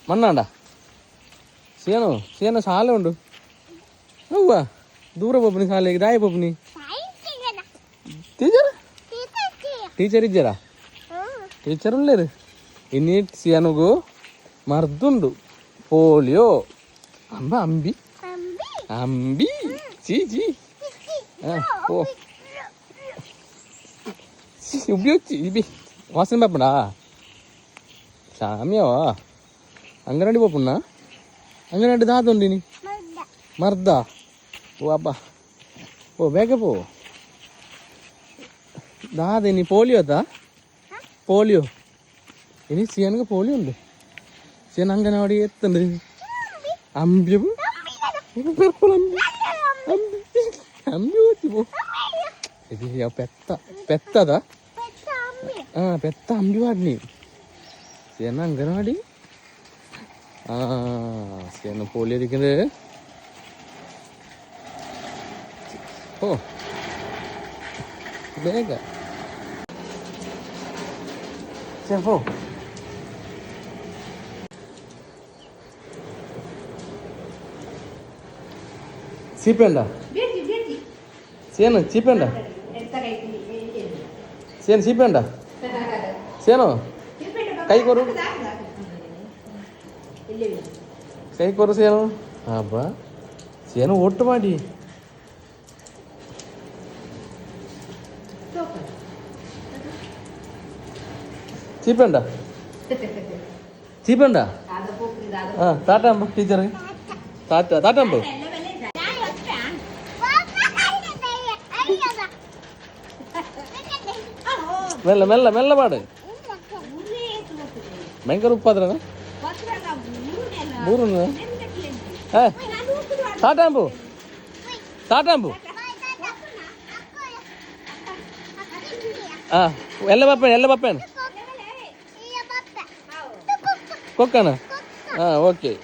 മണ്ണാണ്ട scene చాలా ఉండు నువ్వా దూర పప్పుని సాలేకి దాయ పప్పుని టీచర్ ఇచ్చారా టీచర్ ఉండలేరు ఇన్ని సీనుగు మర్దుండు పోలియో అమ్మ అంబి అంబి చీ ఓ ఉబ్బి ఇవి వాసన పప్పుడా సామ్యవా అంగనండి పప్పున్నా అంగనండి దాదుండి మర్దా ఓ అబ్బా ఓ వేగపో దాది నీ పోలియోదా పోలియో ഇനി സീനക്ക് പോളിയോ ഉണ്ട് സീന അങ്കനവാടി എത്തുണ്ട് അമ്പ്യവും അമ്പി പോ പെത്തതാ പെത്ത അമ്പി പാടിനി സീന അങ്കനവാടി സീന പോളിയോ ഇരിക്കുന്നത് ഓ വേഗ പോ చీపేండా సేను చీపేండా సేను చీపేండా సేను కై కొరు సేను అబ్బా సేను ఒట్టు మాడి చీపేండా తాటంబ టీచర్ తాటంబ മെല്ലെ മെല്ലെ മെല്ലെ പാട് ഭയങ്കര ഉപ്പാത്ര ബൂറുന്ന് താട്ടാമ്പൂ ആ എല്ല പപ്പൻ കൊക്കാണ് ആ ഓക്കെ